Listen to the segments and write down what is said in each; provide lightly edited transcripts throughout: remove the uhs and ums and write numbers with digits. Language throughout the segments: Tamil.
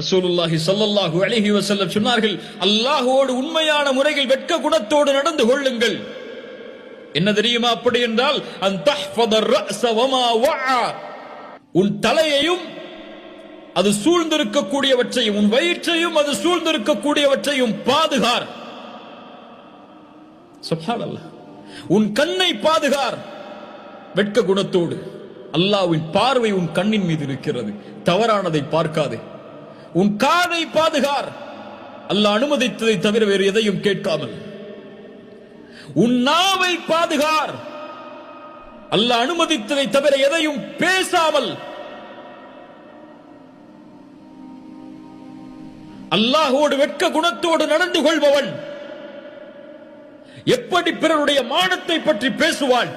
ரசூலுல்லாஹி ஸல்லல்லாஹு அலைஹி வஸல்லம் சொன்னார்கள், அல்லாஹ்வோடு உண்மையான முறையில் வெட்க குணத்தோடு நடந்து கொள்ளுங்கள். என்ன தெரியுமா அப்படி என்றால், அன் தஹ்ஃபத ரஅஸ வமா வஆ, உன் தலையையும் அது சூழ்ந்திருக்கக்கூடியவற்றையும் உன் வயிற்றையும் அது சூழ்ந்திருக்கக்கூடியவற்றையும் பாதுகார். சுப்ஹானல்லாஹ். உன் கண்ணை பாதுகார் வெட்க குணத்தோடு. அல்லாஹ்வின் பார்வை உன் கண்ணின் மீது இருக்கிறது, தவறானதை பார்க்காதே. உன் காதை பாதுகார், அல்லாஹ் அனுமதித்ததை தவிர வேறு எதையும் கேட்காமல். உன் நாவை பாதுகார், அல்லாஹ் அனுமதித்ததை தவிர எதையும் பேசாமல். அல்லாஹ்வோடு வெட்க குணத்தோடு நடந்து கொள்பவன் எப்படி பிறருடைய மானத்தை பற்றி பேசுவான்,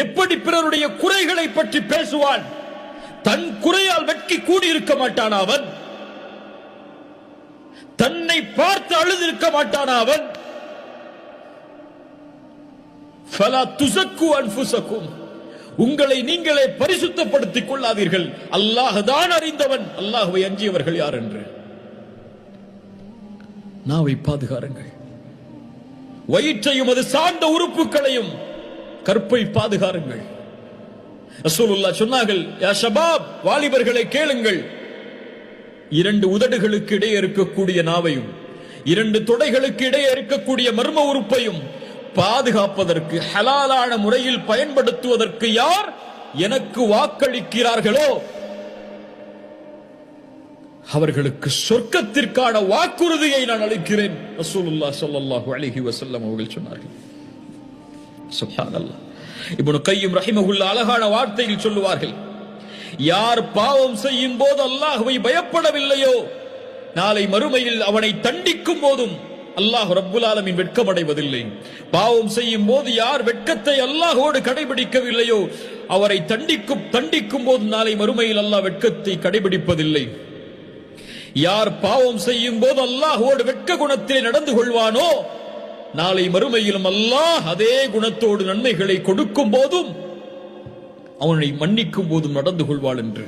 எப்படி பிறருடைய குறைகளை பற்றி பேசுவான். தன் குறையால் வெட்கி கூடியிருக்க மாட்டான் அவன், தன்னை பார்த்து அழுதிருக்க மாட்டான் அவன். ஃபலா துஸக்கு அன்ஃபுஸக்கும், உங்களை நீங்களே பரிசுத்தப்படுத்திக் கொள்ளாதீர்கள், அல்லாஹ் தான் அறிந்தவன், அல்லாஹ்வை அஞ்சியவர்கள் யார் என்று. நாவை பாதுகாருங்கள், வயிற்றையும் அது சார்ந்த உறுப்புகளையும் கற்பை பாதுகாருங்கள். ரசூலுல்லாஹ் சொன்னார்கள், யா ஷபாப், வாலிபர்களை கேளுங்கள், இரண்டு உதடுகளுக்கு இடையே இருக்கக்கூடிய நாவையும் இரண்டு தொடைகளுக்கு இடையே இருக்கக்கூடிய மர்ம உறுப்பையும் பாதுகாப்பதற்கு, ஹலாலான முறையில் பயன்படுத்துவதற்கு யார் எனக்கு வாக்களிக்கிறார்களோ அவர்களுக்கு சொர்க்கத்திற்கான வாக்குறுதியை நான் அளிக்கிறேன். ரசூலுல்லாஹ் ஸல்லல்லாஹு அலைஹி வஸல்லம் அவர்கள் சொன்னார்கள். சுப்ஹானல்லாஹ். இப்னு கய்யிம் ரஹிமஹுல்லாஹ் அழகான வார்த்தையில் சொல்லுவார்கள், யார் பாவம் செய்யும் போது அல்லாஹ்வை பயப்படவில்லையோ நாளை மறுமையில் அவனை தண்டிக்கும் போதும் அல்லாஹ் ரப்புல் ஆலமீன் வெட்கமடைவதில்லை. பாவம் செய்யும் போது யார் வெட்கத்தை அல்லாஹ்வோடு கடைபிடிக்கவில்லையோ அவரை தண்டிக்கும் போது நாளை மறுமையில் அல்லாஹ் வெட்கத்தை கடைபிடிப்பதில்லை. யார் பாவம் செய்யும் போது அல்லாஹ்வோடு வெட்க குணத்தில் நடந்து கொள்வானோ நாளை மறுமையிலும் அல்லாஹ் அதே குணத்தோடு நன்மைகளை கொடுக்கும் போதும் அவனை மன்னிக்கும் போதும் நடந்து கொள்வாள் என்று